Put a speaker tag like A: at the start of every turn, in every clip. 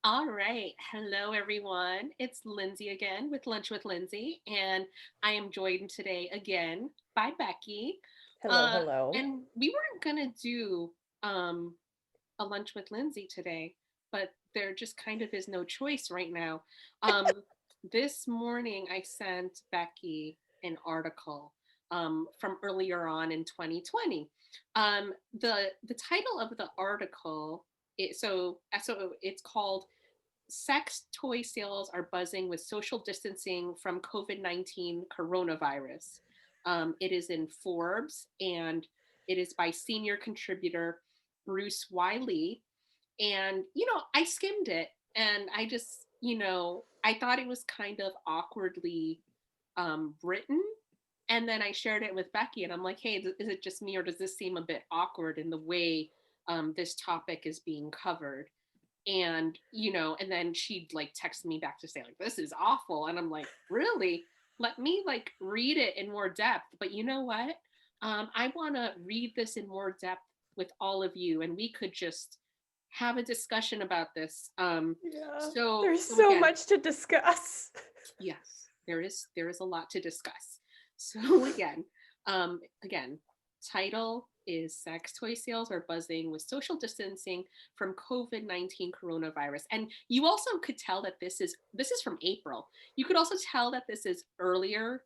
A: All right. Hello, everyone. It's Lindsay again with Lunch with Lindsay, and I am joined today again by Becky.
B: Hello,
A: Uh,
B: hello.
A: and we weren't going to do um, a Lunch with Lindsay today, but there just kind of is no choice right now. This morning, I sent Becky an article from earlier on in 2020. The title of the article, so it's called sex toy sales are buzzing with social distancing from COVID-19 coronavirus. It is in Forbes and it is by senior contributor Bruce Wiley. And, I skimmed it and I just, I thought it was kind of awkwardly written. And then I shared it with Becky and I'm like, hey, is it just me or does this seem a bit awkward in the way this topic is being covered? And and then she'd like text me back to say like this is awful, and I'm like, really? Let me like read it in more depth. But you know what, I want to read this in more depth with all of you, and we could just have a discussion about this.
B: Yeah,
A: so
B: there's
A: so
B: so
A: again,
B: much to discuss.
A: yes, there is a lot to discuss. So again, title is sex toy sales are buzzing with social distancing from COVID-19 coronavirus. And you also could tell that this is from April. You could also tell that this is earlier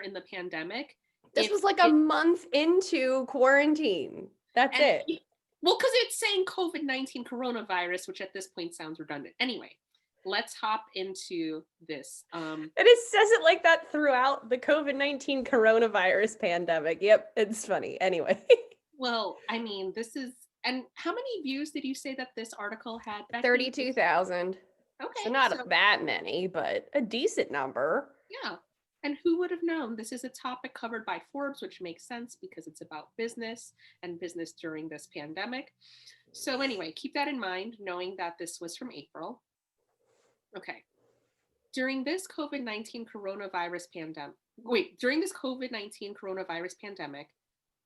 A: in the pandemic.
B: This
A: If
B: was like a
A: it
B: month into quarantine. That's
A: and
B: it.
A: well, because it's saying COVID-19 coronavirus, which at this point sounds redundant. Anyway, let's hop into this.
B: And it says it like that throughout the COVID-19 coronavirus pandemic. Yep, it's funny. Anyway,
A: Well, I mean, this is, and how many views did you say that this article had, Becky?
B: 32,000. So
A: Okay,
B: not
A: so
B: that many, but a decent number.
A: yeah. And who would have known? This is a topic covered by Forbes, which makes sense because it's about business and business during this pandemic. So, anyway, keep that in mind, knowing that this was from April. Okay. During this COVID 19 coronavirus pandemic,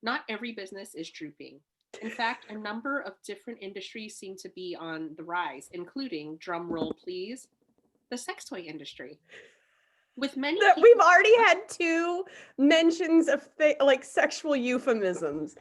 A: not every business is drooping. In fact, a number of different industries seem to be on the rise, including, drum roll please, the sex toy industry. With many
B: That we've
A: people,
B: already had two mentions of like sexual euphemisms.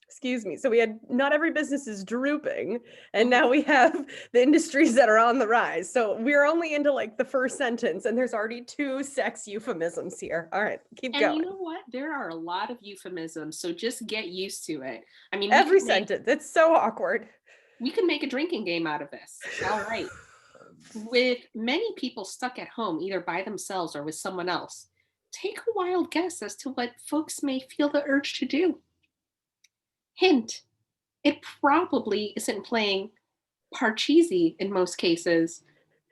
B: Excuse me. So we had not every business is drooping, and
A: Mhm.
B: now we have the industries that are on the rise. So we're only into like the first sentence, and there's already two sex euphemisms here. All right, keep
A: And you
B: going.
A: know what? There are a lot of euphemisms, so just get used to it. I mean,
B: Every sentence. It's so awkward.
A: we could make a drinking game out of this. All right. With many people stuck at home, either by themselves or with someone else, take a wild guess as to what folks may feel the urge to do. Hint, it probably isn't playing Parcheesi in most cases.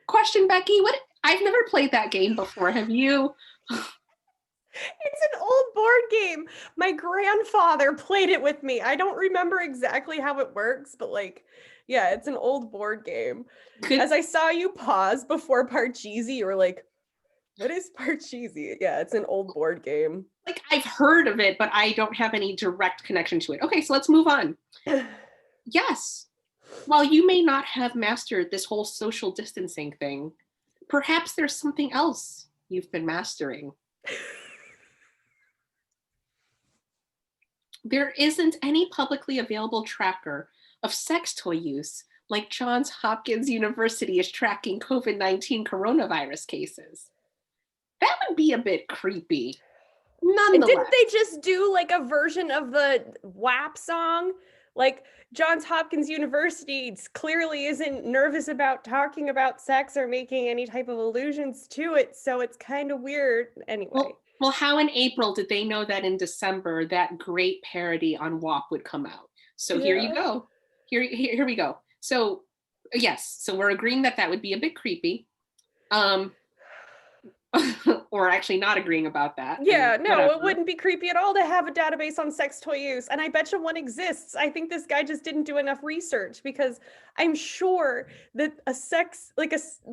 A: Question, Becky, what? I've never played that game before. Have you?
B: It's an old board game. My grandfather played it with me. I don't remember exactly how it works, but like, yeah, it's an old board game.
A: Could
B: As I saw you pause before Parcheesi, you were like, what is Parcheesi? Yeah, it's an old board game.
A: like I've heard of it, but I don't have any direct connection to it. Okay, so let's move on. Yes, while you may not have mastered this whole social distancing thing, perhaps there's something else you've been mastering. There isn't any publicly available tracker of sex toy use like Johns Hopkins University is tracking COVID-19 coronavirus cases. That would be a bit creepy.
B: And didn't
A: Nonetheless,
B: they just do like a version of the WAP song? Like Johns Hopkins University clearly isn't nervous about talking about sex or making any type of allusions to it, so it's kind of weird. Anyway,
A: how in April did they know that in December that great parody on WAP would come out? So here you
B: yeah.
A: go. Here we go. So yes, so we're agreeing that that would be a bit creepy. Um, or actually not agreeing about that, and
B: Yeah, no, it
A: whatever.
B: wouldn't be creepy at all to have a database on sex toy use. And I bet you one exists. I think this guy just didn't do enough research because I'm sure that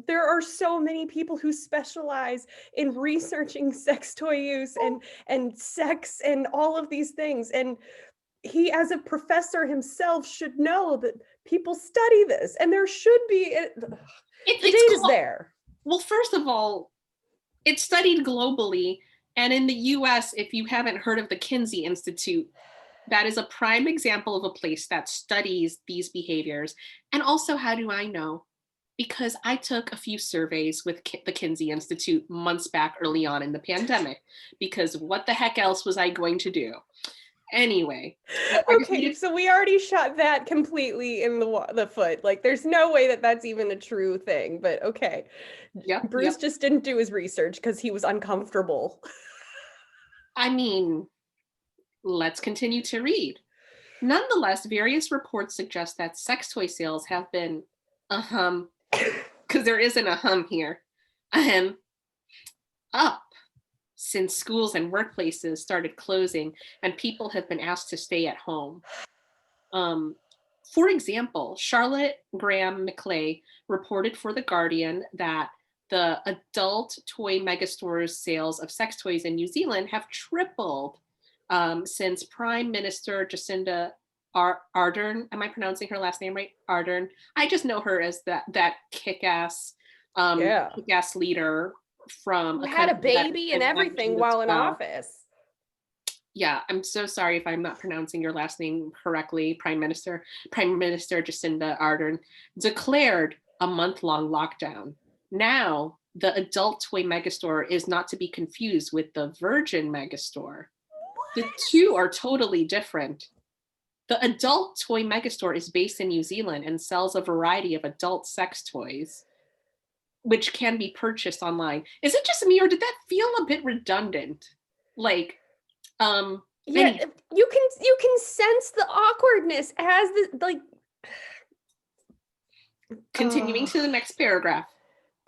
B: there are so many people who specialize in researching sex toy use and sex and all of these things. And he, as a professor himself, should know that people study this, and there should be, the
A: It's
B: data's
A: called,
B: there.
A: well, first of all, it's studied globally. And in the US, if you haven't heard of the Kinsey Institute, that is a prime example of a place that studies these behaviors. And also, how do I know? Because I took a few surveys with the Kinsey Institute months back early on in the pandemic, because what the heck else was I going to do? Anyway, I just
B: Okay,
A: needed,
B: so we already shot that completely in the foot. Like, there's no way that that's even a true thing, but okay.
A: yep,
B: Bruce
A: yep.
B: just didn't do his research because he was uncomfortable.
A: I mean, let's continue to read. Nonetheless, various reports suggest that sex toy sales have been, because there isn't a here, ahem, up since schools and workplaces started closing and people have been asked to stay at home. Um, for example, Charlotte Graham McClay reported for The Guardian that the adult toy megastores sales of sex toys in New Zealand have tripled since Prime Minister Jacinda Ardern. Am I pronouncing her last name right? Ardern. I just know her as that kick-ass
B: Yeah.
A: kick-ass leader from
B: Who
A: a
B: had a
A: country that
B: baby
A: has
B: and
A: been mentioned
B: everything
A: as
B: while in
A: well.
B: office.
A: Yeah, I'm so sorry if I'm not pronouncing your last name correctly, Prime Minister. Prime Minister Jacinda Ardern declared a month-long lockdown. Now, the adult toy megastore is not to be confused with the Virgin megastore. The two are totally different. The adult toy megastore is based in New Zealand and sells a variety of adult sex toys, which can be purchased online. Is it just me, or did that feel a bit redundant? Like,
B: Yeah,
A: any
B: you can sense the awkwardness as the like.
A: continuing
B: Oh,
A: to the next paragraph.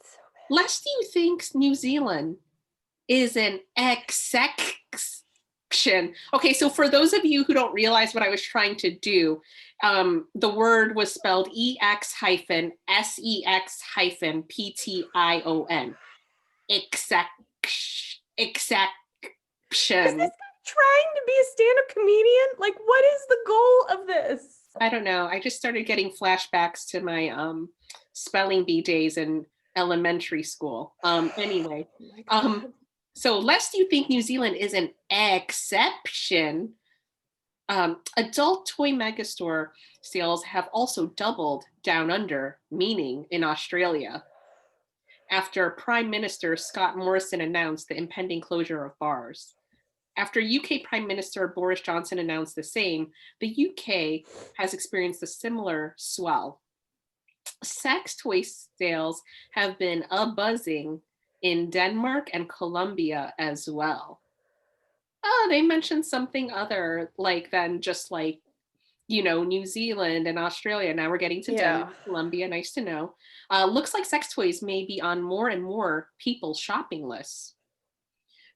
B: so
A: Lest you think New Zealand is an exception. Okay, so for those of you who don't realize what I was trying to do, the word was spelled EX-SEX-PTION. Exception.
B: is this guy trying to be a stand-up comedian? Like, what is the goal of this?
A: I don't know. I just started getting flashbacks to my spelling bee days in elementary school. Anyway,
B: Oh my God.
A: so lest you think New Zealand is an exception, adult toy megastore sales have also doubled down under, meaning in Australia, after Prime Minister Scott Morrison announced the impending closure of bars. After UK Prime Minister Boris Johnson announced the same, the UK has experienced a similar swell. Sex toy sales have been a-buzzing in Denmark and Colombia as well. Oh, they mentioned something other like than just like, New Zealand and Australia. Now we're getting to
B: Yeah.
A: Denmark, Colombia, nice to know. Looks like sex toys may be on more and more people's shopping lists.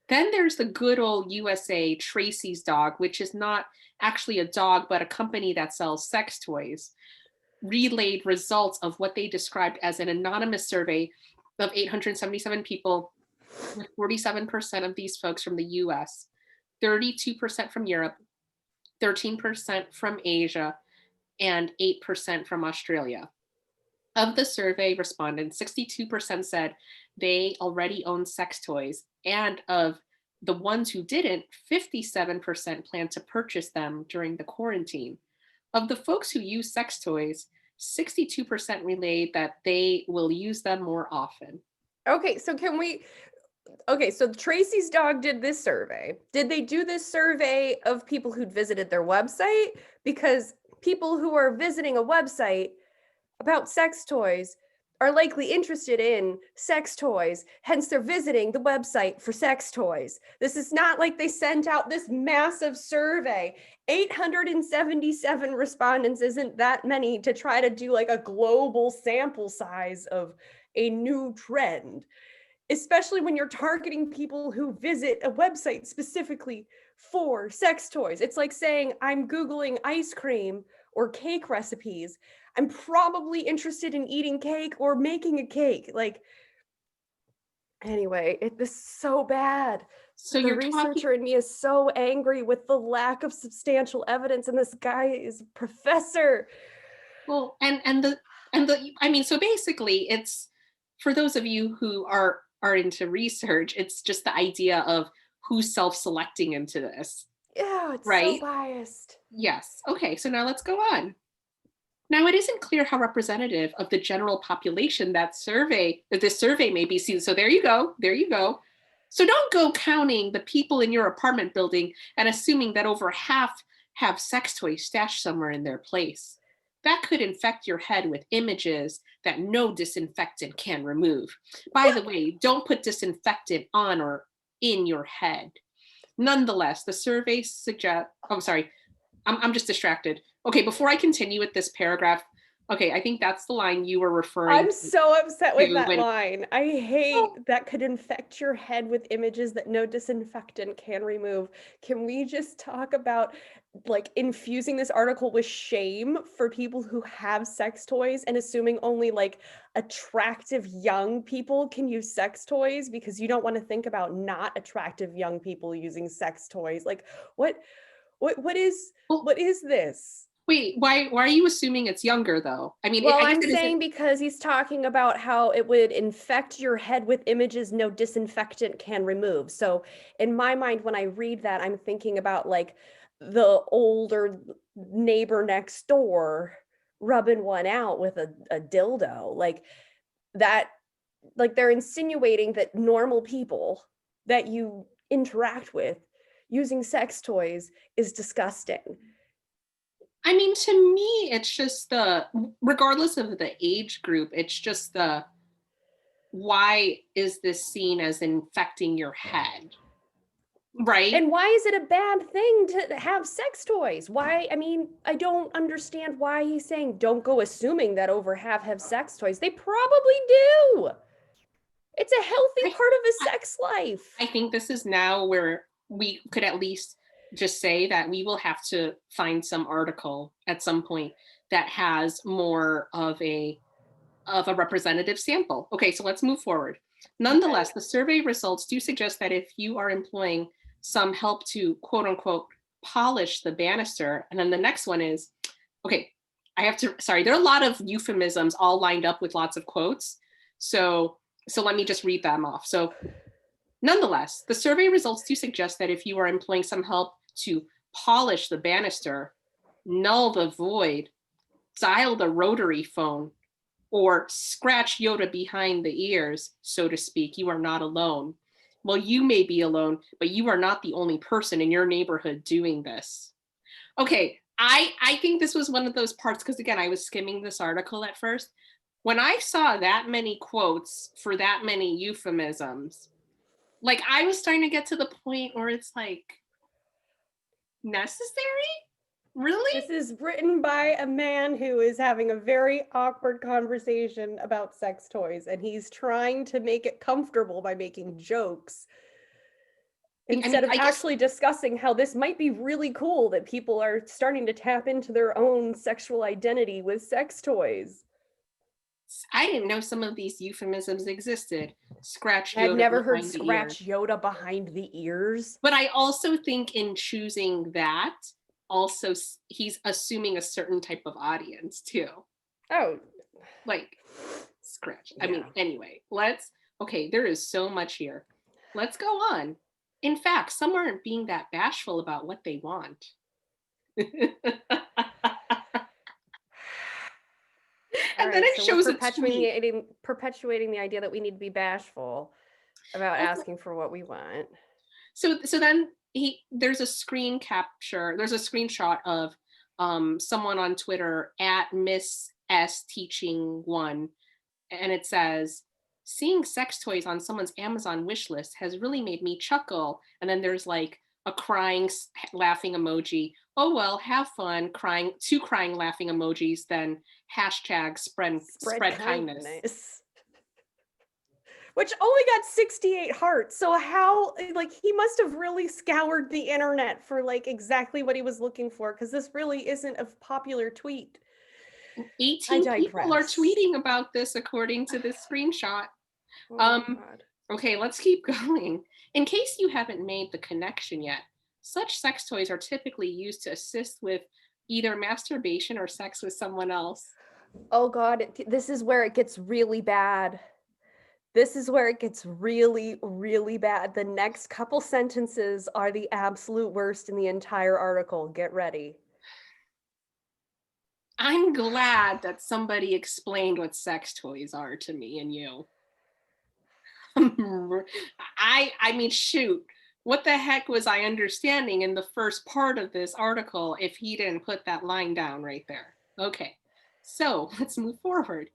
A: Then there's the good old USA Tracy's Dog, which is not actually a dog, but a company that sells sex toys, relayed results of what they described as an anonymous survey of 877 people, with 47% of these folks from the US, 32% from Europe, 13% from Asia, and 8% from Australia. Of the survey respondents, 62% said they already own sex toys, and of the ones who didn't, 57% plan to purchase them during the quarantine. Of the folks who use sex toys, 62% relayed that they will use them more often.
B: Okay, so so Tracy's Dog did this survey. Did they do this survey of people who'd visited their website? Because people who are visiting a website about sex toys are likely interested in sex toys, hence they're visiting the website for sex toys. This is not like they sent out this massive survey. 877 respondents isn't that many to try to do like a global sample size of a new trend, especially when you're targeting people who visit a website specifically for sex toys. It's like saying, I'm Googling ice cream or cake recipes. I'm probably interested in eating cake or making a cake. Like, anyway, this is so bad.
A: So
B: The
A: you're talking,
B: researcher in me is so angry with the lack of substantial evidence, and this guy is a professor.
A: Well, and the I mean, so basically it's for those of you who are into research, it's just the idea of who's self-selecting into this,
B: Yeah, it's so
A: right?
B: biased.
A: Yes. Okay, so now let's go on. Now, it isn't clear how representative of the general population that this survey may be seen. So there you go. There you go. So don't go counting the people in your apartment building and assuming that over half have sex toys stashed somewhere in their place. That could infect your head with images that no disinfectant can remove. By the way, don't put disinfectant on or in your head. Nonetheless, the survey suggests, oh, sorry, I'm just distracted. Okay, before I continue with this paragraph, okay, I think that's the line you were referring
B: I'm so upset with
A: to
B: that
A: when,
B: line. I
A: oh,
B: hate that could infect your head with images that no disinfectant can remove. Can we just talk about like infusing this article with shame for people who have sex toys and assuming only like attractive young people can use sex toys because you don't want to think about not attractive young people using sex toys? Like what what is
A: well,
B: what is this?
A: wait, why are you assuming it's younger though? I mean,
B: Well,
A: I guess
B: I'm
A: it isn't.
B: saying because he's talking about how it would infect your head with images no disinfectant can remove. So, in my mind, when I read that, I'm thinking about like the older neighbor next door rubbing one out with a dildo. Like that, like they're insinuating that normal people that you interact with using sex toys is disgusting.
A: I mean, to me, it's just regardless of the age group, it's just why is this seen as infecting your head, right?
B: And why is it a bad thing to have sex toys? Why? I mean, I don't understand why he's saying don't go assuming that over half have sex toys. They probably do. It's a healthy
A: I,
B: part of a
A: I
B: sex life.
A: I think this is now where we could at least just say that we will have to find some article at some point that has more of a representative sample. Okay, so let's move forward.
B: Okay.
A: Nonetheless, the survey results do suggest that if you are employing some help to quote unquote polish the banister, and then the next one is, okay, I have to, sorry, there are a lot of euphemisms all lined up with lots of quotes. So let me just read them off. So nonetheless, the survey results do suggest that if you are employing some help to polish the banister, null the void, dial the rotary phone, or scratch Yoda behind the ears, so to speak, you are not alone. Well, you may be alone, but you are not the only person in your neighborhood doing this. Okay, I think this was one of those parts because again, I was skimming this article at first. When I saw that many quotes for that many euphemisms, like I was starting to get to the point where it's like necessary? Really?
B: This is written by a man who is having a very awkward conversation about sex toys, and he's trying to make it comfortable by making jokes
A: I mean,
B: instead of
A: I guess
B: actually discussing how this might be really cool that people are starting to tap into their own sexual identity with sex toys.
A: I didn't know some of these euphemisms existed. Scratch
B: I've
A: Yoda
B: never heard
A: behind the ear.
B: scratch Yoda behind the ears.
A: But I also think in choosing that, also he's assuming a certain type of audience too.
B: Oh,
A: Like scratch. I
B: yeah.
A: mean, anyway, okay, there is so much here. Let's go on. In fact, some aren't being that bashful about what they want.
B: All
A: And then
B: right,
A: it
B: so we're
A: shows a tweet.
B: perpetuating the idea that we need to be bashful about
A: Also,
B: asking for what we want.
A: so then there's a screen capture, there's a screenshot of someone on Twitter at Miss S Teaching One, and it says, seeing sex toys on someone's Amazon wish list has really made me chuckle. And then there's like a crying, laughing emoji. Oh, well, have fun, crying, two crying, laughing emojis, then hashtag
B: Spread
A: spread kindness.
B: kindness. Which only got 68 hearts. So how like he must have really scoured the internet for like exactly what he was looking for because this really isn't a popular tweet. I
A: 18 people are
B: digress.
A: tweeting about this according to this screenshot.
B: Oh my
A: Um,
B: god.
A: okay, let's keep going. In case you haven't made the connection yet, such sex toys are typically used to assist with either masturbation or sex with someone else.
B: Oh God, this is where it gets really bad. This is where it gets really, really bad. The next couple sentences are the absolute worst in the entire article. Get ready.
A: I'm glad that somebody explained what sex toys are to me and you. I mean, shoot. What the heck was I understanding in the first part of this article if he didn't put that line down right there? Okay. So, let's move forward.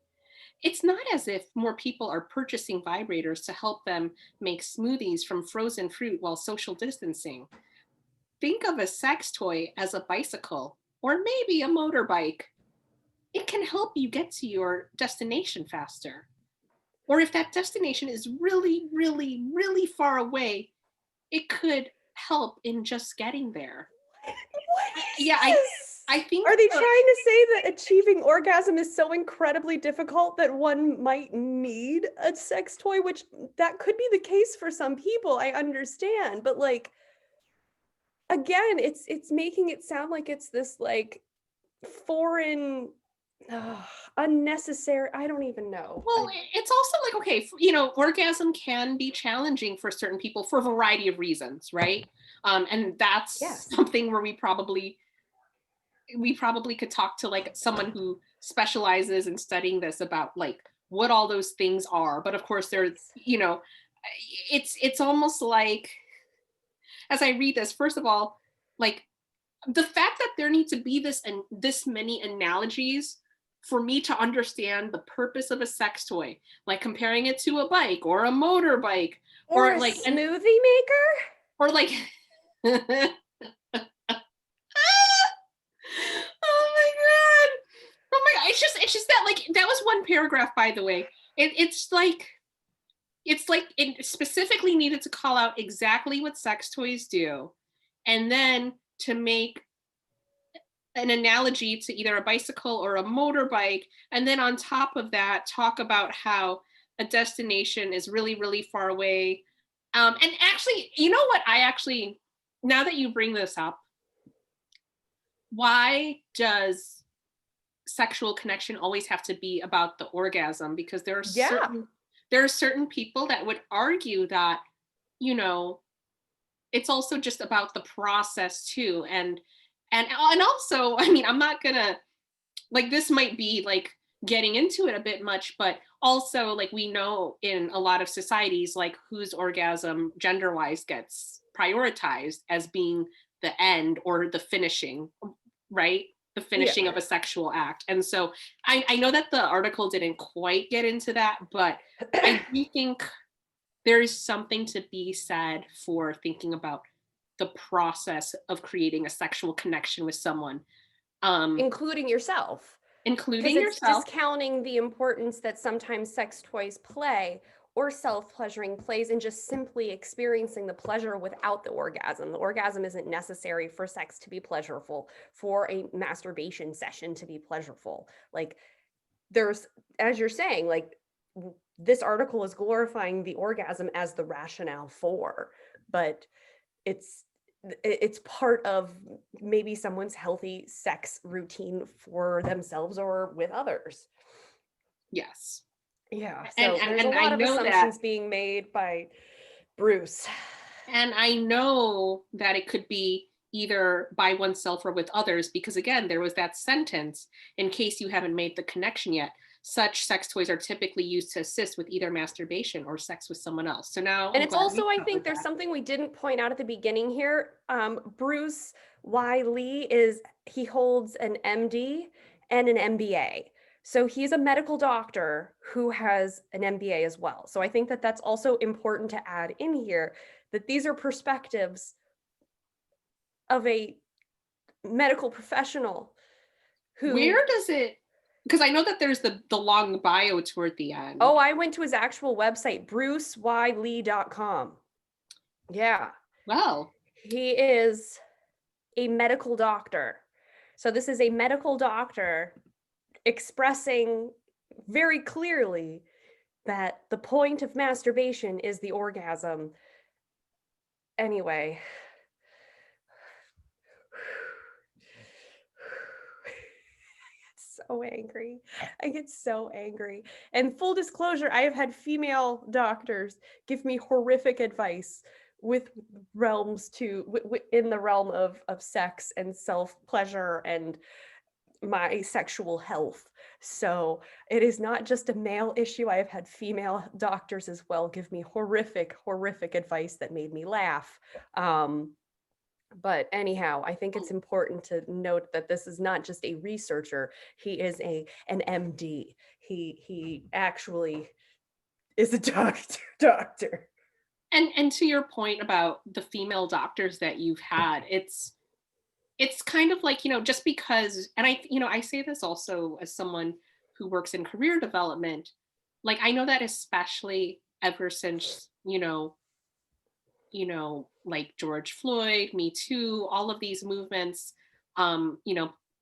A: It's not as if more people are purchasing vibrators to help them make smoothies from frozen fruit while social distancing. Think of a sex toy as a bicycle or maybe a motorbike. It can help you get to your destination faster. Or if that destination is really, really, really far away, it could help in just getting there.
B: What is
A: Yeah,
B: this?
A: I think
B: Are they trying to say that achieving orgasm is so incredibly difficult that one might need a sex toy? Which that could be the case for some people, I understand. But like, again, it's making it sound like it's this like foreign, unnecessary, I don't even know.
A: well, it's also like, okay, you know, orgasm can be challenging for certain people for a variety of reasons, right? And that's
B: Yes.
A: something where we probably could talk to like someone who specializes in studying this about like what all those things are. But of course, there's, you know, it's almost like, as I read this, first of all, like the fact that there need to be this and this many analogies for me to understand the purpose of a sex toy, like comparing it to a bike or a motorbike,
B: Or
A: or
B: a
A: like an
B: smoothie maker?
A: or like oh my god. Oh my god. It's just that like that was one paragraph, by the way. It's like it specifically needed to call out exactly what sex toys do, and then to make an analogy to either a bicycle or a motorbike, and then on top of that talk about how a destination is really really far away. And actually, you know what, I actually, now that you bring this up, why does sexual connection always have to be about the orgasm? Because
B: Yeah.
A: there are certain people that would argue that, you know, it's also just about the process too. And also, I mean, I'm not gonna, like, this might be like getting into it a bit much, but also like we know in a lot of societies like whose orgasm gender wise gets prioritized as being the end or the finishing, right? The
B: Yeah.
A: finishing of a sexual act. And so I know that the article didn't quite get into that, but I do think there is something to be said for thinking about the process of creating a sexual connection with someone, um,
B: Including yourself. Because
A: including
B: it's
A: yourself.
B: discounting the importance that sometimes sex toys play or self-pleasuring plays in just simply experiencing the pleasure without the orgasm. The orgasm isn't necessary for sex to be pleasurable, for a masturbation session to be pleasurable. Like there's, as you're saying, like this article is glorifying the orgasm as the rationale for, but it's part of maybe someone's healthy sex routine for themselves or with others.
A: Yes.
B: Yeah,
A: And,
B: so
A: and
B: there's a
A: and I
B: lot of
A: know that,
B: assumptions being made by Bruce.
A: and I know that it could be either by oneself or with others, because again, there was that sentence, in case you haven't made the connection yet, such sex toys are typically used to assist with either masturbation or sex with someone else. So now
B: And
A: I'm
B: it's
A: glad
B: also,
A: we
B: I think
A: covered
B: there's
A: that.
B: something we didn't point out at the beginning here. Bruce Y. Lee he holds an MD and an MBA. So he's a medical doctor who has an MBA as well. So I think that that's also important to add in here, that these are perspectives of a medical professional who,
A: Where does it, because I know that there's the long bio toward the end.
B: oh, I went to his actual website, bruceYlee.com. Yeah.
A: Well,
B: He is a medical doctor. So this is a medical doctor expressing very clearly that the point of masturbation is the orgasm. Anyway. so angry. I get so angry. And full disclosure, I have had female doctors give me horrific advice with realms in the realm of sex and self pleasure and my sexual health. So it is not just a male issue. I have had female doctors as well give me horrific advice that made me laugh. But anyhow, I think it's important to note that this is not just a researcher. He is an MD. He actually is a doctor.
A: And to your point about the female doctors that you've had, it's kind of like, just because, and I say this also as someone who works in career development, like I know that especially ever since, like George Floyd, Me Too, all of these movements,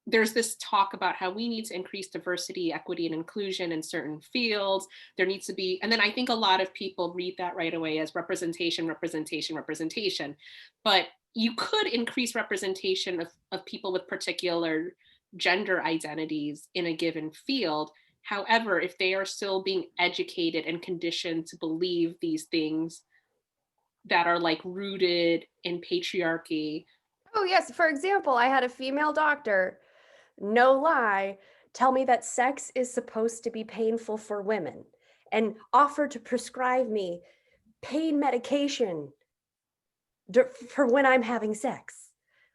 A: there's this talk about how we need to increase diversity, equity, and inclusion in certain fields. There needs to be, and then I think a lot of people read that right away as representation, representation, representation. But you could increase representation of people with particular gender identities in a given field. However, if they are still being educated and conditioned to believe these things that are like rooted in patriarchy.
B: Oh, yes. For example, I had a female doctor, no lie, tell me that sex is supposed to be painful for women and offer to prescribe me pain medication for when I'm having sex.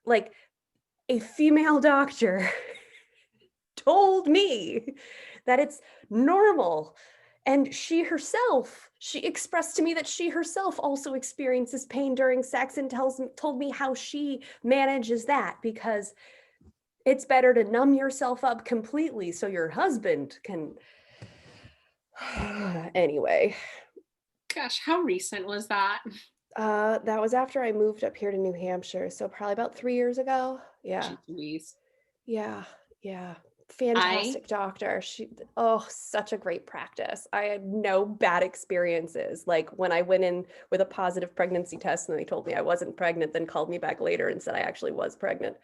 B: Like, a female doctor told me that it's normal. And she expressed to me that she herself also experiences pain during sex and told me how she manages that, because it's better to numb yourself up completely so your husband can. Anyway.
A: Gosh, how recent was that?
B: That was after I moved up here to New Hampshire, so probably about 3 years ago. Yeah.
A: Jeez.
B: Yeah. Fantastic doctor. Such a great practice. I had no bad experiences. Like when I went in with a positive pregnancy test and they told me I wasn't pregnant, then called me back later and said I actually was pregnant.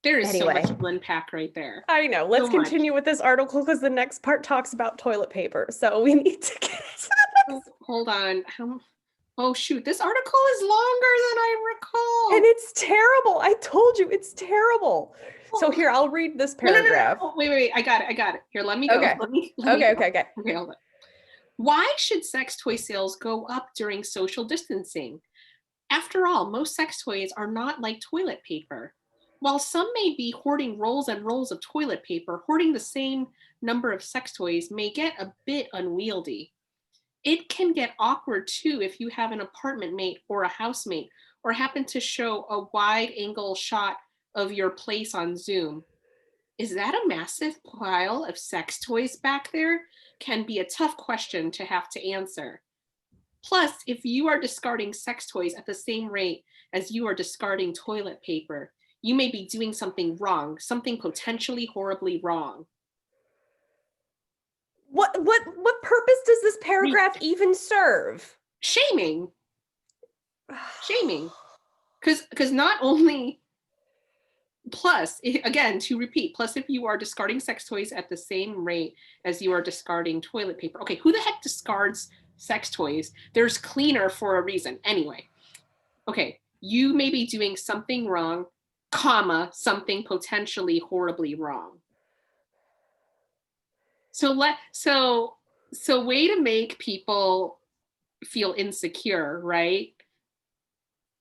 A: There is so much to unpack right there.
B: I know. Let's continue with this article because the next part talks about toilet paper. So we need to get into the next.
A: Hold on. Oh shoot, this article is longer than I recall.
B: And it's terrible. I told you it's terrible. So here, I'll read this paragraph.
A: No. Wait. I got it. Here, let me go.
B: Okay. Okay.
A: Hold on. Why should sex toy sales go up during social distancing? After all, most sex toys are not like toilet paper. While some may be hoarding rolls and rolls of toilet paper, hoarding the same number of sex toys may get a bit unwieldy. It can get awkward too if you have an apartment mate or a housemate, or happen to show a wide angle shot of your place on Zoom. Is that a massive pile of sex toys back there? Can be a tough question to have to answer. Plus, if you are discarding sex toys at the same rate as you are discarding toilet paper, you may be doing something wrong, something potentially horribly wrong.
B: What purpose does this paragraph even serve?
A: Shaming. Because not only, plus, again, to repeat, plus if you are discarding sex toys at the same rate as you are discarding toilet paper. Okay, who the heck discards sex toys? There's cleaner for a reason. Anyway, okay, you may be doing something wrong, comma, something potentially horribly wrong. So way to make people feel insecure, right?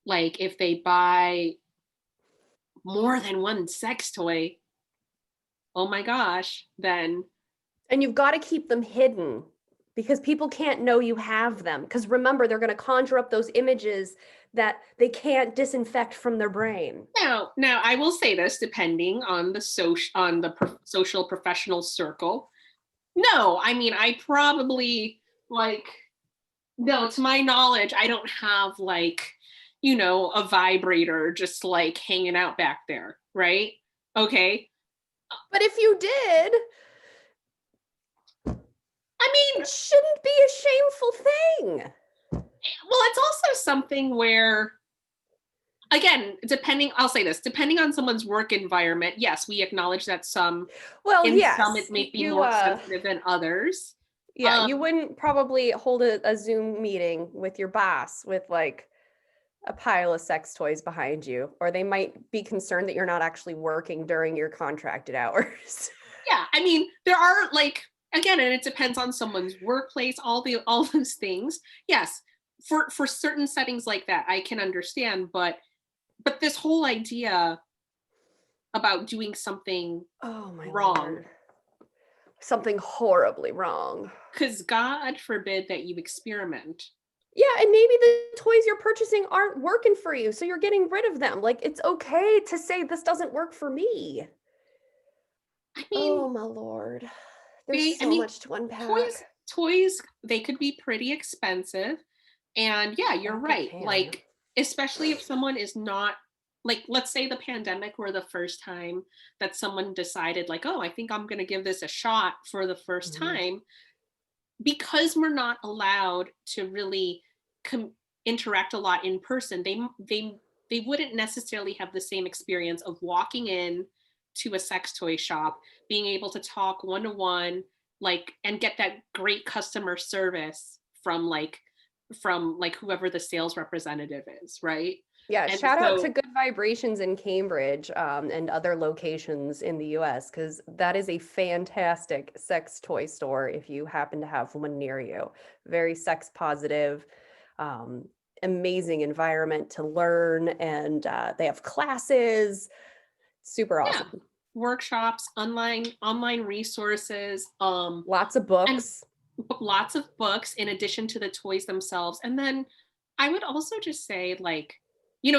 A: Like if they buy more than one sex toy, oh my gosh, then.
B: And you've got to keep them hidden because people can't know you have them. Because remember, they're going to conjure up those images that they can't disinfect from their brain.
A: Now I will say this, depending on the social professional circle. No, I mean, I probably no, to my knowledge, I don't have a vibrator just like hanging out back there, right? Okay.
B: But if you did,
A: I mean,
B: it shouldn't be a shameful thing.
A: Well, it's also something where, again, I'll say this, depending on someone's work environment, yes, we acknowledge that
B: Well,
A: in some it
B: yes,
A: may be
B: you
A: more sensitive than others.
B: yeah, you
A: Um,
B: wouldn't probably hold a Zoom meeting with your boss with like a pile of sex toys behind you, or they might be concerned that you're not actually working during your contracted hours.
A: yeah, I mean, there are like, again, and it depends on someone's workplace, all those things. Yes, for certain settings like that, I can understand, but this whole idea about doing something
B: Oh my
A: wrong,
B: lord. Something horribly wrong.
A: because God forbid that you experiment.
B: Yeah, and maybe the toys you're purchasing aren't working for you, so you're getting rid of them. Like, it's okay to say this doesn't work for me.
A: I mean,
B: Oh my lord. There's
A: I
B: so
A: mean,
B: much to
A: toys,
B: unpack.
A: toys, they could be pretty expensive. And yeah, you're
B: That they
A: right.
B: can.
A: Like, especially if someone is not, like, let's say the pandemic were the first time that someone decided, like, oh, I think I'm going to give this a shot for the first
B: Mhm.
A: time, because we're not allowed to really com- interact a lot in person. They wouldn't necessarily have the same experience of walking in to a sex toy shop, being able to talk one to one, like, and get that great customer service from like whoever the sales representative is, right?
B: Yeah,
A: And
B: shout out to
A: so
B: Good Vibrations in Cambridge, and other locations in the US, because that is a fantastic sex toy store if you happen to have one near you. Very sex positive, um, amazing environment to learn, and they have classes. Super
A: yeah,
B: awesome.
A: workshops, online resources,
B: Lots of
A: and
B: books.
A: lots of books in addition to the toys themselves. And then I would also just say, like,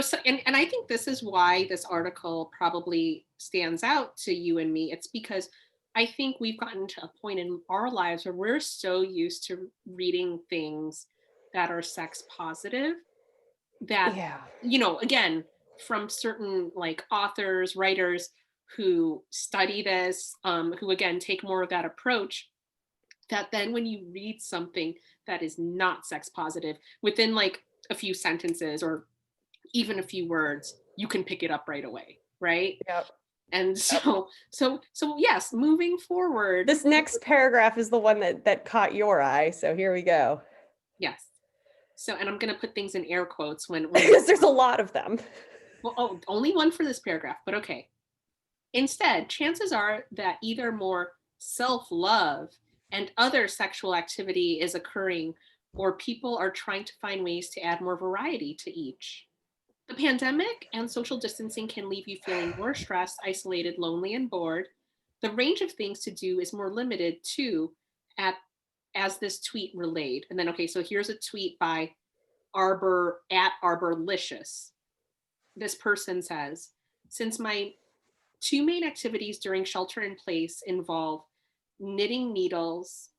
A: so, and I think this is why this article probably stands out to you and me. It's because I think we've gotten to a point in our lives where we're so used to reading things that are sex positive that,
B: Yeah.
A: again, from certain like authors, writers who study this, who again take more of that approach, that then when you read something that is not sex positive, within like a few sentences or even a few words, you can pick it up right away, right?
B: Yep.
A: And
B: Yep.
A: so yes, moving forward,
B: This next paragraph is the one that caught your eye, so here we go.
A: yes. So, and I'm going to put things in air quotes when we're
B: Because there's a lot of them.
A: well, oh, only one for this paragraph, but okay. Instead, chances are that either more self-love and other sexual activity is occurring, or people are trying to find ways to add more variety to each. The pandemic and social distancing can leave you feeling more stressed, isolated, lonely, and bored. The range of things to do is more limited too, at as this tweet relayed. And then, okay, so here's a tweet by Arborlicious. This person says, since my two main activities during shelter in place involve knitting needles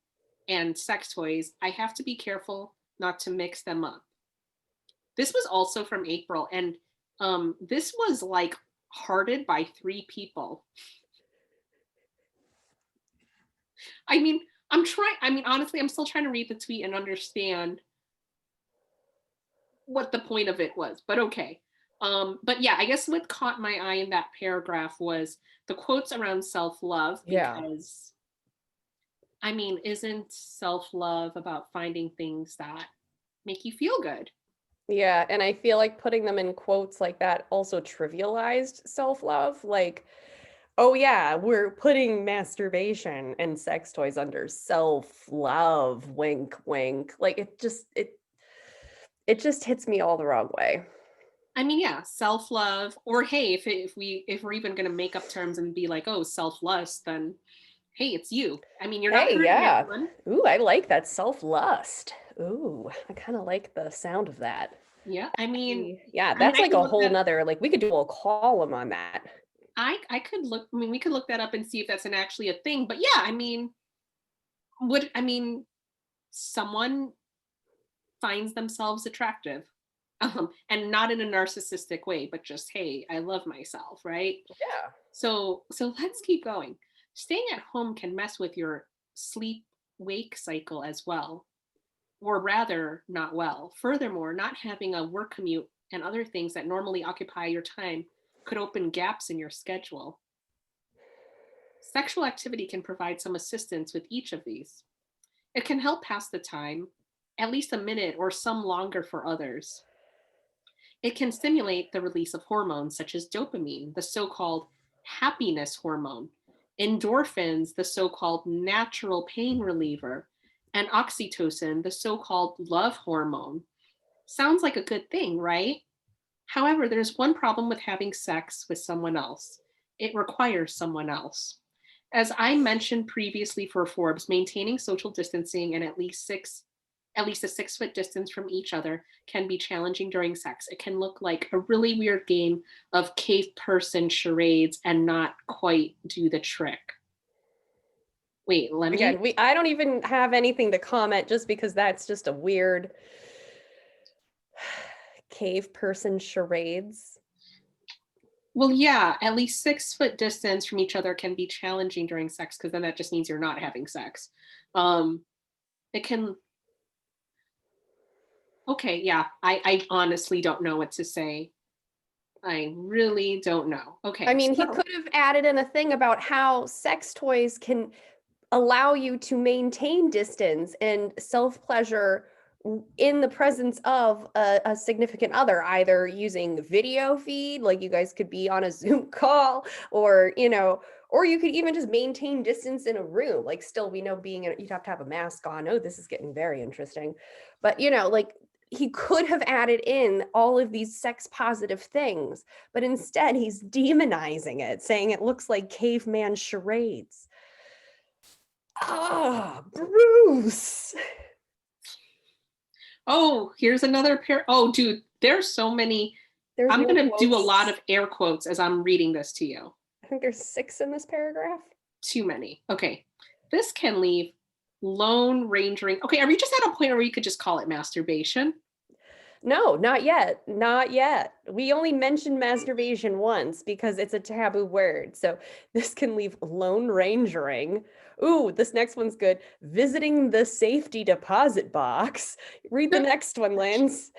A: and sex toys, I have to be careful not to mix them up. This was also from April, and this was like hearted by three people. I mean, honestly, I'm still trying to read the tweet and understand what the point of it was, but okay. But yeah, I guess what caught my eye in that paragraph was the quotes around self-love,
B: Yeah.
A: because I mean, isn't self-love about finding things that make you feel good?
B: Yeah, and I feel like putting them in quotes like that also trivialized self-love. Like, oh yeah, we're putting masturbation and sex toys under self-love, wink, wink. Like it just hits me all the wrong way.
A: I mean, yeah, self-love, or hey, if we're even going to make up terms and be like, oh, self-lust, then hey, it's you. I mean, you're not
B: Hey,
A: hurting
B: yeah.
A: anyone.
B: Ooh, I like that self-lust. Ooh, I kind of like the sound of that.
A: Yeah, I mean,
B: Yeah,
A: I mean,
B: that's
A: I
B: like
A: could
B: a
A: look
B: whole
A: that
B: nother, like we could do a column on that.
A: I could look. I mean, we could look that up and see if that's actually a thing. But yeah, I mean, would I mean someone finds themselves attractive, and not in a narcissistic way, but just hey, I love myself, right?
B: Yeah.
A: So let's keep going. Staying at home can mess with your sleep wake cycle as well, or rather, not well. Furthermore, not having a work commute and other things that normally occupy your time could open gaps in your schedule. Sexual activity can provide some assistance with each of these. It can help pass the time, at least a minute or some longer for others. It can stimulate the release of hormones such as dopamine, the so-called happiness hormone, endorphins, the so-called natural pain reliever, and oxytocin, the so-called love hormone. Sounds like a good thing, right? However, there's one problem with having sex with someone else. It requires someone else. As I mentioned previously for Forbes, maintaining social distancing and at least a 6 foot distance from each other can be challenging during sex. It can look like a really weird game of cave person charades and not quite do the trick. Wait, let me.
B: Again, I don't even have anything to comment just because that's just a weird cave person charades.
A: Well, yeah, at least 6 foot distance from each other can be challenging during sex because then that just means you're not having sex. It can. Okay, yeah, I honestly don't know what to say. I really don't know. Okay.
B: I mean, he could have added in a thing about how sex toys can allow you to maintain distance and self-pleasure in the presence of a significant other, either using video feed, like you guys could be on a Zoom call, or, or you could even just maintain distance in a room. Like, still, we know you'd have to have a mask on. Oh, this is getting very interesting. But, like, he could have added in all of these sex positive things, but instead he's demonizing it, saying it looks like caveman charades. Ah, Bruce.
A: Oh, here's another pair. Oh, dude, there's so many. I'm going to do a lot of air quotes as I'm reading this to you.
B: I think there's 6 in this paragraph.
A: Too many. Okay. This can leave lone rangering. Okay, are we just at a point where you could just call it masturbation?
B: No, not yet. Not yet. We only mentioned masturbation once because it's a taboo word. So this can leave lone rangering. Ooh, this next one's good. Visiting the safety deposit box. Read the next one, Linz.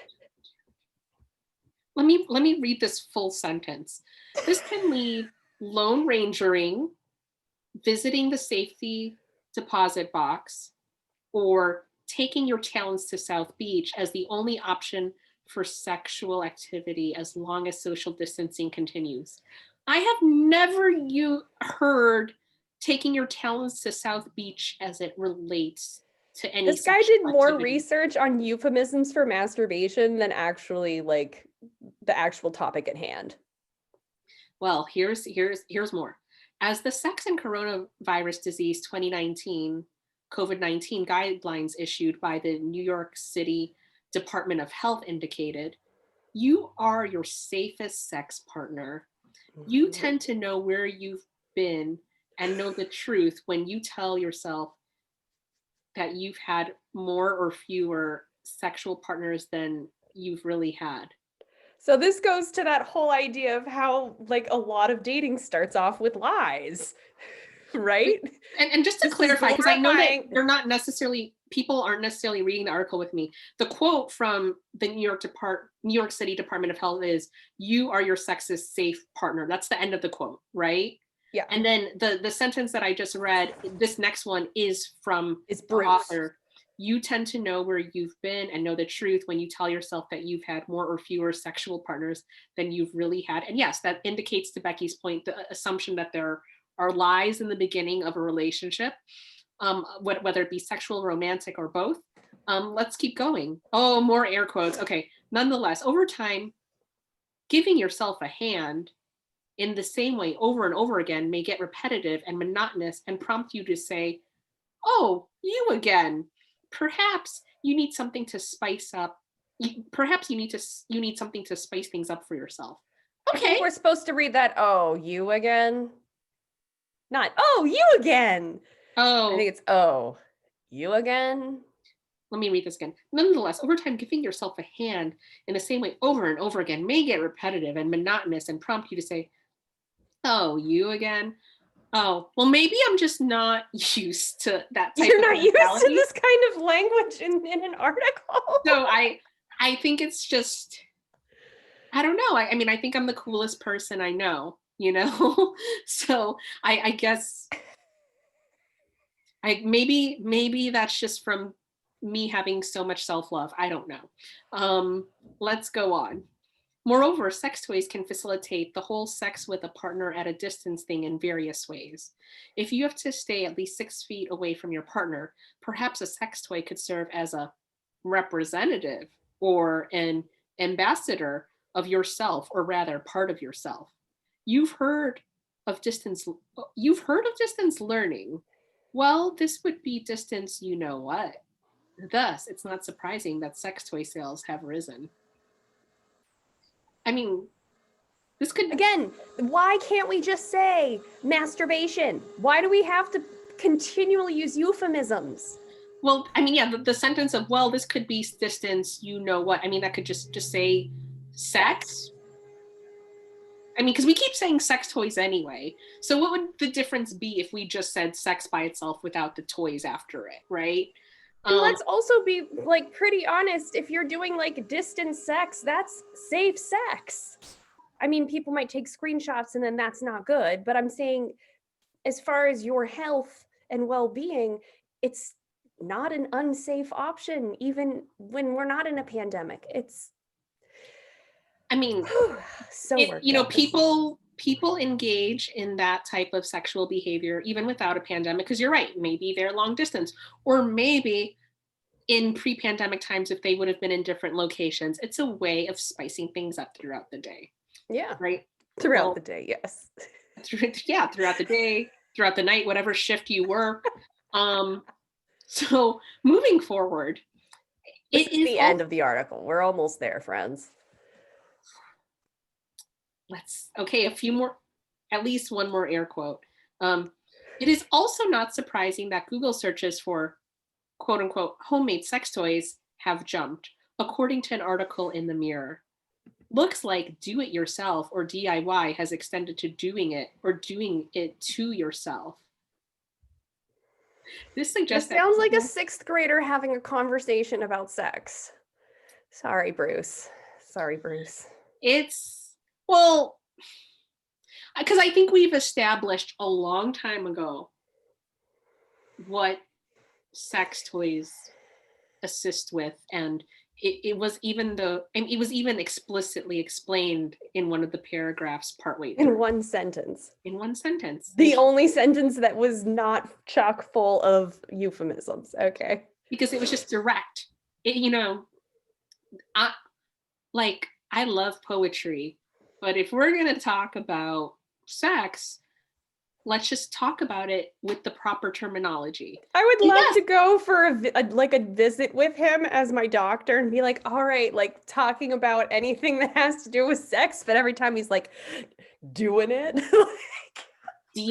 A: Let me read this full sentence. This can leave lone rangering, visiting the safety deposit box, or taking your talents to South Beach as the only option for sexual activity as long as social distancing continues. I have never heard taking your talents to South Beach as it relates to any.
B: This guy did more research on euphemisms for masturbation than actually like the actual topic at hand.
A: Well, here's more. As the Sex and Coronavirus Disease 2019 COVID-19 guidelines issued by the New York City Department of Health indicated, you are your safest sex partner. You tend to know where you've been and know the truth when you tell yourself that you've had more or fewer sexual partners than you've really had.
B: So this goes to that whole idea of how like a lot of dating starts off with lies. Right?
A: And just to clarify, because I know that they're not necessarily, people aren't necessarily reading the article with me. The quote from the New York City Department of Health is, "You are your sex's safe partner." That's the end of the quote, right?
B: Yeah.
A: And then the sentence that I just read, this next one is from the
B: Bruce.
A: author. You tend to know where you've been and know the truth when you tell yourself that you've had more or fewer sexual partners than you've really had. And yes, that indicates, to Becky's point, the assumption that there are lies in the beginning of a relationship, whether it be sexual, romantic, or both. Let's keep going. Oh, more air quotes. Okay. Nonetheless, over time, giving yourself a hand in the same way over and over again may get repetitive and monotonous and prompt you to say, "Oh, you again." Perhaps you need something to spice up. Perhaps you need something to spice things up for yourself. Okay.
B: I think we're supposed to read that, "Oh, you again." Not, "Oh, you again."
A: Oh.
B: I think it's, "Oh, you again."
A: Let me read this again. Nonetheless, over time, giving yourself a hand in the same way over and over again may get repetitive and monotonous and prompt you to say, "Oh, you again? Oh, well, maybe I'm just not used to that type
B: You're
A: of
B: not used to
A: mentality."
B: this kind of language in an article.
A: So I think it's just, I don't know. I mean, I think I'm the coolest person I know, you know? So I guess maybe that's just from me having so much self-love. I don't know. Um, let's go on. Moreover, sex toys can facilitate the whole sex with a partner at a distance thing in various ways. If you have to stay at least 6 feet away from your partner, perhaps a sex toy could serve as a representative or an ambassador of yourself, or rather, part of yourself. You've heard of distance. You've heard of distance learning. Well, this would be distance, you know what. Thus, it's not surprising that sex toy sales have risen. I mean, this could
B: Again, why can't we just say masturbation? Why do we have to continually use euphemisms?
A: well, I mean, yeah, the sentence of, well, this could be distance, you know what. I mean, that could just say sex. I mean, because we keep saying sex toys anyway. So what would the difference be if we just said sex by itself without the toys after it, right?
B: And
A: Um,
B: let's also be like pretty honest. If you're doing like distance sex, that's safe sex. I mean, people might take screenshots and then that's not good. But I'm saying, as far as your health and well being, it's not an unsafe option, even when we're not in a pandemic. It's
A: I mean,
B: so worked up.
A: people engage in that type of sexual behavior even without a pandemic, because you're right, maybe they're long distance, or maybe in pre-pandemic times, if they would have been in different locations, it's a way of spicing things up throughout the day,
B: Yeah.
A: right?
B: Throughout
A: Well,
B: the day, yes.
A: yeah, throughout the day, throughout the night, whatever shift you work. So moving forward,
B: This
A: it
B: is
A: is
B: the end of the article. We're almost there, friends.
A: let's okay, a few more, at least one more air quote. Um, it is also not surprising that Google searches for quote unquote homemade sex toys have jumped, according to an article in the Mirror. Looks like do it yourself or DIY has extended to doing it or doing it to yourself. This suggests
B: This
A: that
B: sounds like a
A: people,
B: sixth grader having a conversation about sex. Sorry, Bruce. Sorry, Bruce.
A: it's, well, because I think we've established a long time ago what sex toys assist with, and it was even it was even explicitly explained in one of the paragraphs partway
B: In
A: through,
B: one sentence.
A: in one sentence,
B: The only sentence that was not chock full of euphemisms. Okay.
A: because it was just direct. You know, I like I love poetry, but if we're going to talk about sex, let's just talk about it with the proper terminology.
B: I would love
A: Yes,
B: to go for a visit with him as my doctor and be like, all right, like talking about anything that has to do with sex, but every time he's like doing it. Like,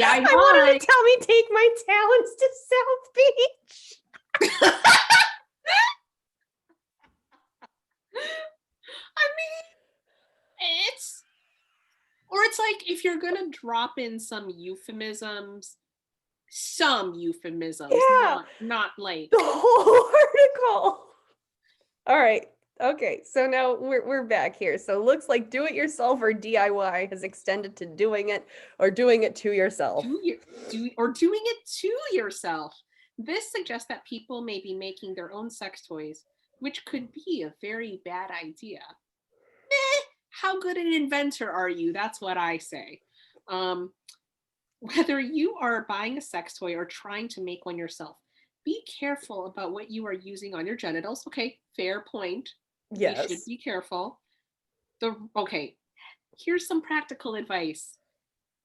B: I want him
A: DIY.
B: to tell me take my talents to South Beach.
A: I mean, it's, or it's like if you're gonna drop in some euphemisms,
B: Yeah,
A: not like,
B: the whole article. All right. Okay, so now we're back here. So it looks like do it yourself or DIY has extended to doing it or doing it to yourself.
A: doing it to yourself. This suggests that people may be making their own sex toys, which could be a very bad idea. How good an inventor are you? That's what I say. Um, whether you are buying a sex toy or trying to make one yourself, be careful about what you are using on your genitals. Okay, fair point. We should
B: Yes.
A: be careful. Okay, here's some practical advice.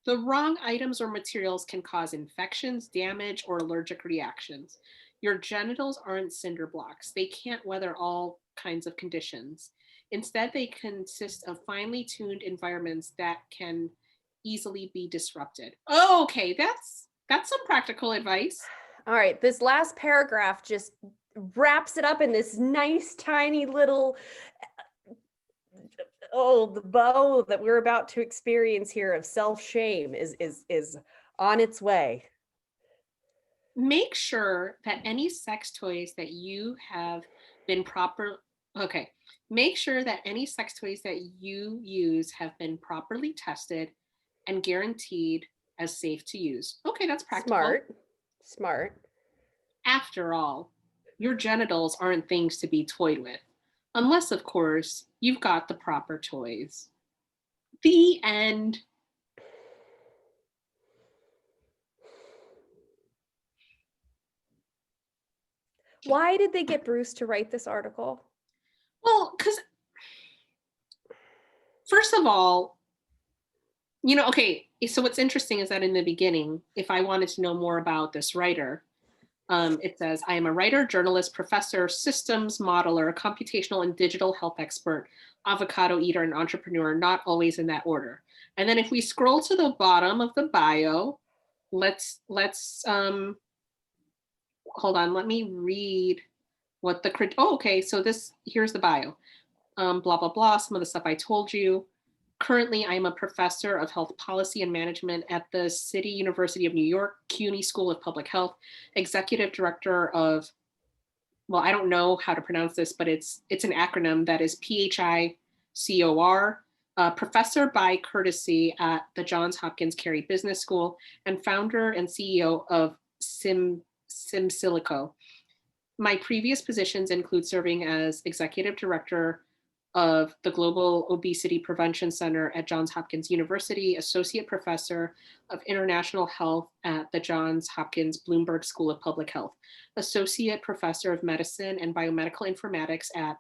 A: The wrong items or materials can cause infections, damage, or allergic reactions. Your genitals aren't cinder blocks. They can't weather all kinds of conditions. Instead, they consist of finely tuned environments that can easily be disrupted. Oh, okay, that's some practical advice.
B: All right, this last paragraph just wraps it up in this nice tiny little the bow that we're about to experience here of self-shame is on its way.
A: Make sure that any sex toys that you have been proper Okay. Make sure that any sex toys that you use have been properly tested and guaranteed as safe to use. Okay, that's practical.
B: Smart. Smart.
A: After all, your genitals aren't things to be toyed with. Unless, of course, you've got the proper toys. The end.
B: Why did they get Bruce to write this article?
A: Well, because first of all, okay, so what's interesting is that in the beginning, if I wanted to know more about this writer, it says, I am a writer, journalist, professor, systems modeler, computational and digital health expert, avocado eater, and entrepreneur, not always in that order. And then if we scroll to the bottom of the bio, let's hold on, let me read what the, okay, so here's the bio. Blah, blah, blah, some of the stuff I told you. Currently, I am a professor of health policy and management at the City University of New York, CUNY School of Public Health, executive director of, well, I don't know how to pronounce this, but it's an acronym that is PHICOR, professor by courtesy at the Johns Hopkins Carey Business School, and founder and CEO of SimSilico. My previous positions include serving as executive director of the Global Obesity Prevention Center at Johns Hopkins University, associate professor of international health at the Johns Hopkins Bloomberg School of Public Health, associate professor of medicine and biomedical informatics at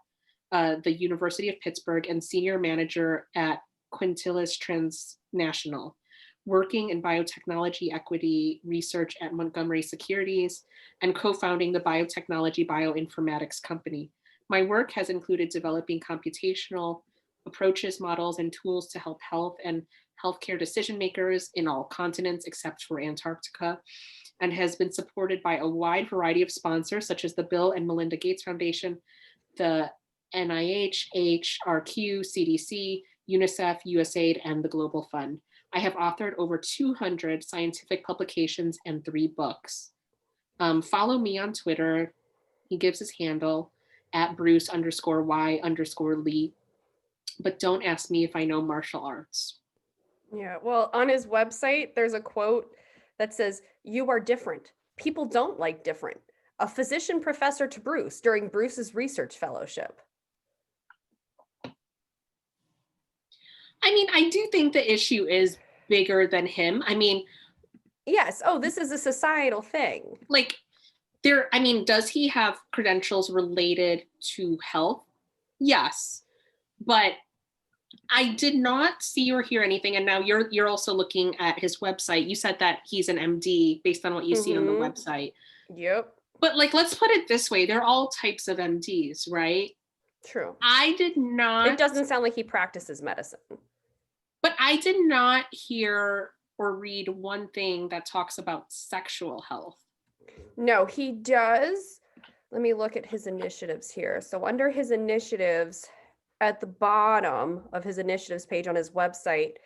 A: the University of Pittsburgh, and senior manager at Quintilis Transnational, working in biotechnology equity research at Montgomery Securities, and co-founding the biotechnology bioinformatics company. My work has included developing computational approaches, models, and tools to help health and healthcare decision makers in all continents except for Antarctica, and has been supported by a wide variety of sponsors such as the Bill and Melinda Gates Foundation, the NIH, HRQ, CDC, UNICEF, USAID, and the Global Fund. I have authored over 200 scientific publications and 3 books. Follow me on Twitter. He gives his handle at Bruce_Y_Lee. But don't ask me if I know martial arts.
B: Yeah, well, on his website, there's a quote that says, "You are different. People don't like different. A physician professor to Bruce during Bruce's research fellowship."
A: I mean, I do think the issue is bigger than him. I mean,
B: yes. Oh, this is a societal thing.
A: like, does he have credentials related to health? Yes. But I did not see or hear anything. And now you're also looking at his website. You said that he's an MD based on what you see on the website.
B: Yep.
A: But let's put it this way. There are all types of MDs, right?
B: True.
A: I did not.
B: It doesn't sound like he practices medicine.
A: But I did not hear or read one thing that talks about sexual health.
B: No, he does. Let me look at his initiatives here. So under his initiatives, at the bottom of his initiatives page on his website,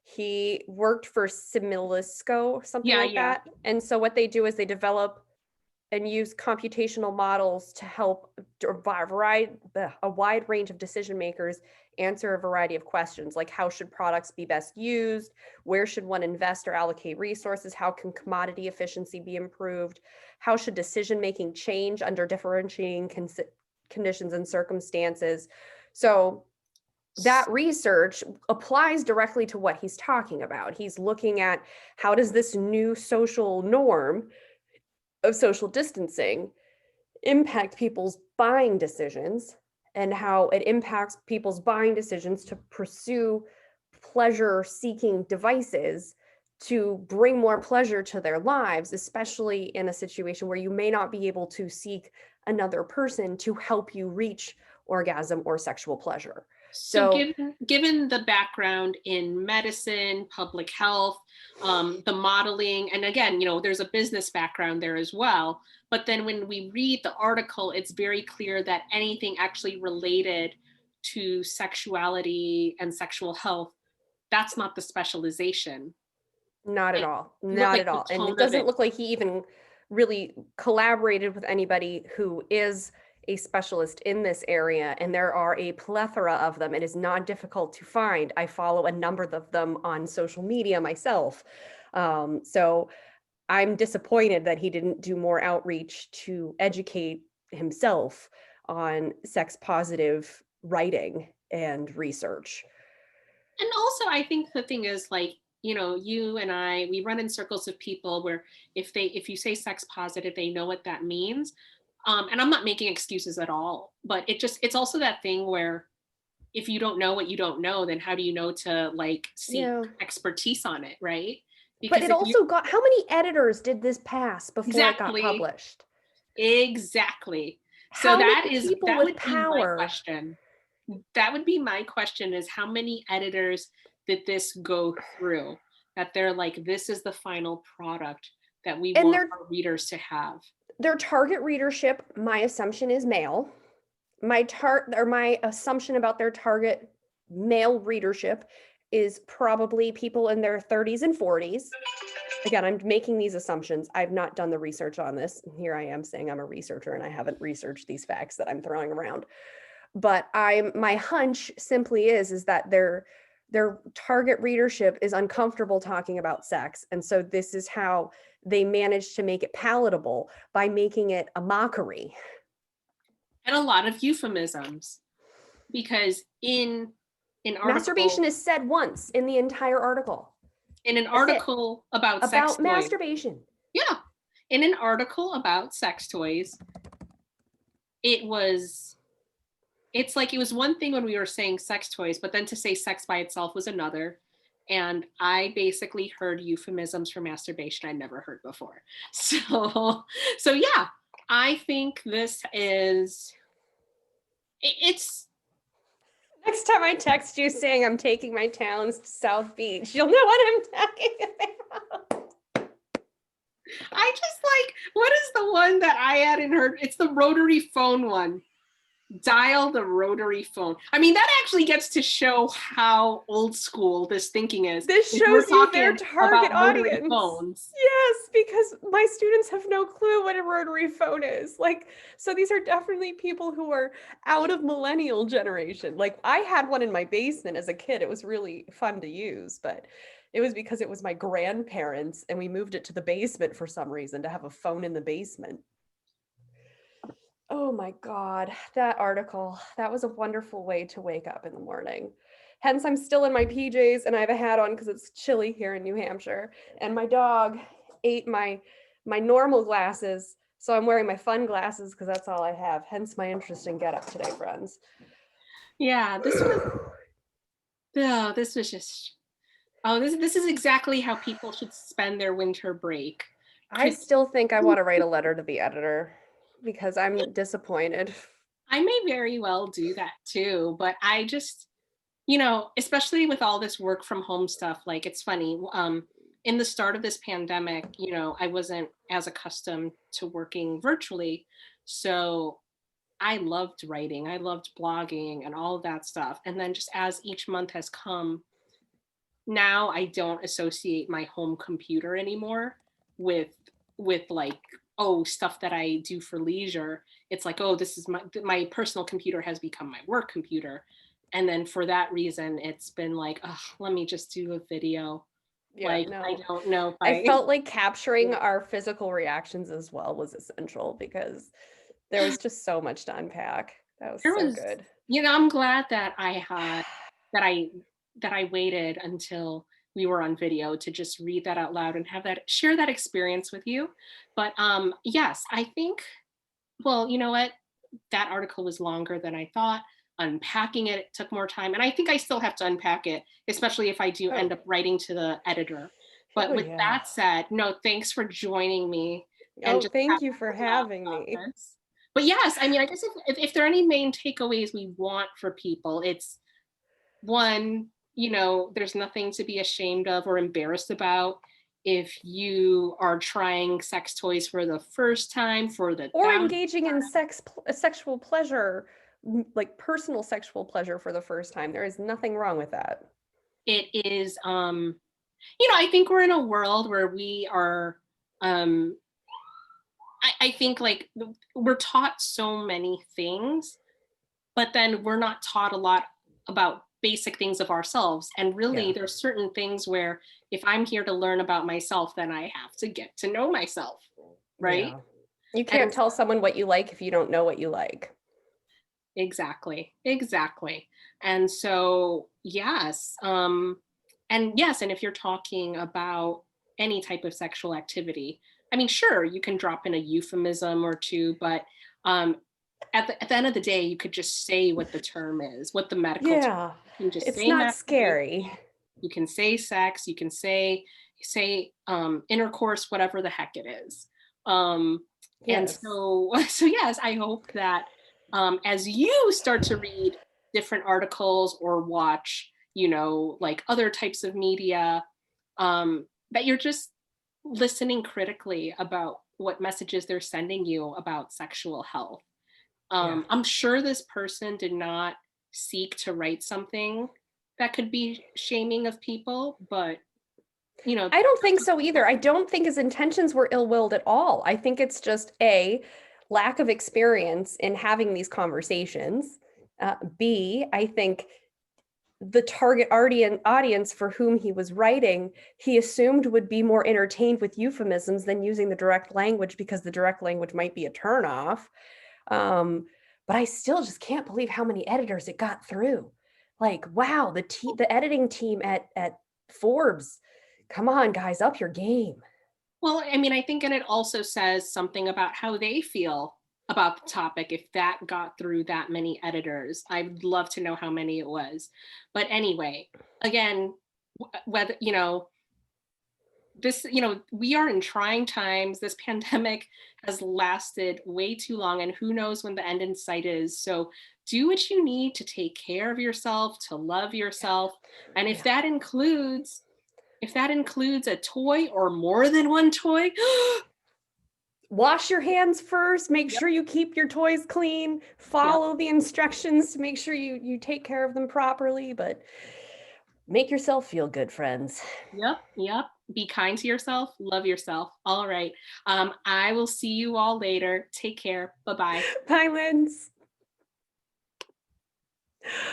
B: he worked for Similisco, something like that. And so what they do is they develop and use computational models to help a wide range of decision makers answer a variety of questions, like how should products be best used, where should one invest or allocate resources, how can commodity efficiency be improved, how should decision making change under differentiating conditions and circumstances. So that research applies directly to what he's talking about. He's looking at how does this new social norm of social distancing impact people's buying decisions, and how it impacts people's buying decisions to pursue pleasure-seeking devices to bring more pleasure to their lives, especially in a situation where you may not be able to seek another person to help you reach orgasm or sexual pleasure.
A: So given the background in medicine, public health, the modeling, and again, there's a business background there as well. But then when we read the article, it's very clear that anything actually related to sexuality and sexual health, that's not the specialization.
B: Not at all. Not at all. And it doesn't look like he even really collaborated with anybody who is a specialist in this area, and there are a plethora of them. It is not difficult to find. I follow a number of them on social media myself. So I'm disappointed that he didn't do more outreach to educate himself on sex positive writing and research.
A: And also, I think the thing is, like, you and I, we run in circles of people where if you say sex positive, they know what that means. And I'm not making excuses at all, but it's also that thing where if you don't know what you don't know, then how do you know to like seek
B: Yeah.
A: expertise on it, right?
B: But
A: Because
B: it
A: if you
B: also got, how many editors did this pass before it got
A: exactly,
B: published?
A: exactly. So
B: How many people
A: that
B: with
A: would be my
B: power?
A: question. That would be my question is how many editors did this go through that they're like, this is the final product that we
B: And
A: want our readers to have.
B: their target readership, my assumption is male. My assumption about their target male readership is probably people in their 30s and 40s. Again, I'm making these assumptions. I've not done the research on this. Here I am saying I'm a researcher and I haven't researched these facts that I'm throwing around. But my hunch simply is that their target readership is uncomfortable talking about sex. And so this is how they managed to make it palatable, by making it a mockery.
A: And a lot of euphemisms because in an article
B: Masturbation is said once in the entire article. That's it.
A: about sex
B: About
A: toys.
B: masturbation.
A: Yeah. In an article about sex toys, it's like it was one thing when we were saying sex toys, but then to say sex by itself was another. And I basically heard euphemisms for masturbation I never heard before. So yeah, I think this is it's
B: Next time I text you saying I'm taking my talons to South Beach, you'll know what I'm talking about.
A: I just like what is the one that I hadn't heard? It's the rotary phone one. Dial the rotary phone. I mean, that actually gets to show how old school this thinking is.
B: This
A: If we're
B: shows you their
A: talking
B: target
A: about rotary
B: audience.
A: phones.
B: Yes, because my students have no clue what a rotary phone is. Like, so these are definitely people who are out of millennial generation. Like, I had one in my basement as a kid. It was really fun to use, but it was because it was my grandparents and we moved it to the basement for some reason, to have a phone in the basement. Oh my God, that article. That was a wonderful way to wake up in the morning. Hence, I'm still in my PJs and I have a hat on because it's chilly here in New Hampshire. And my dog ate my normal glasses, so I'm wearing my fun glasses because that's all I have. Hence my interesting getup today, friends.
A: Yeah, this was just this is exactly how people should spend their winter break.
B: I still think I want to write a letter to the editor because I'm disappointed.
A: I may very well do that too, but I just, especially with all this work from home stuff, like it's funny. In the start of this pandemic, I wasn't as accustomed to working virtually. So I loved writing, I loved blogging and all of that stuff. And then just as each month has come, now I don't associate my home computer anymore with like, oh, stuff that I do for leisure. It's like, oh, this is my personal computer has become my work computer. And then for that reason, it's been like, oh, let me just do a video.
B: Yeah,
A: Like,
B: no.
A: I don't know if
B: I felt like capturing our physical reactions as well was essential because there was just so much to unpack. That was
A: there
B: so
A: was,
B: good.
A: I'm glad that I had that I waited until we were on video to just read that out loud and have that share that experience with you. But yes, I think, well, you know what? That article was longer than I thought. Unpacking it took more time. And I think I still have to unpack it, especially if I do end up writing to the editor. But
B: Oh,
A: with
B: yeah.
A: that said, no, thanks for joining me and
B: Oh,
A: just
B: thank you for
A: having a laugh
B: having
A: about
B: me.
A: this. But yes, I mean, I guess if there are any main takeaways we want for people, it's one, there's nothing to be ashamed of or embarrassed about if you are trying sex toys for the first time, for the
B: Or
A: thousandth
B: engaging in
A: time.
B: sexual pleasure, like personal sexual pleasure for the first time. There is nothing wrong with that.
A: It is, I think we're in a world where we are, I think like we're taught so many things, but then we're not taught a lot about basic things of ourselves. And really,
B: Yeah.
A: there's certain things where if I'm here to learn about myself, then I have to get to know myself, right?
B: Yeah. You can't
A: And
B: tell someone what you like if you don't know what you like.
A: exactly, exactly. And so, yes, and yes, and if you're talking about any type of sexual activity, I mean, sure, you can drop in a euphemism or two, but um, at the end of the day, you could just say what the term is, what the medical term.
B: Yeah.
A: You can just
B: It's
A: say
B: not
A: masturbation.
B: scary.
A: You can say sex. You can say intercourse, whatever the heck it is. Um, and
B: Yes.
A: so so yes, I hope that as you start to read different articles or watch, like other types of media, that you're just listening critically about what messages they're sending you about sexual health.
B: Yeah.
A: I'm sure this person did not seek to write something that could be shaming of people, but you know,
B: I don't think so either. I don't think his intentions were ill-willed at all. I think it's just A, lack of experience in having these conversations. B, I think the target audience for whom he was writing, he assumed would be more entertained with euphemisms than using the direct language because the direct language might be a turnoff. Um, but I still just can't believe how many editors it got through. Like, wow, the editing team at Forbes, come on, guys, up your game.
A: well, I mean, I think, and it also says something about how they feel about the topic if that got through that many editors. I'd love to know how many it was. But anyway, again, whether, we are in trying times. This pandemic has lasted way too long, and who knows when the end in sight is. So do what you need to take care of yourself, to love yourself. And
B: Yeah.
A: if that includes a toy or more than one toy,
B: Wash your hands first, make
A: yep,
B: sure you keep your toys clean,
A: yep,
B: follow the instructions to make sure you take care of them properly, but make yourself feel good, friends.
A: yep, yep. Be kind to yourself, love yourself. All right. I will see you all later. Take care. Bye bye.
B: Bye, Linz.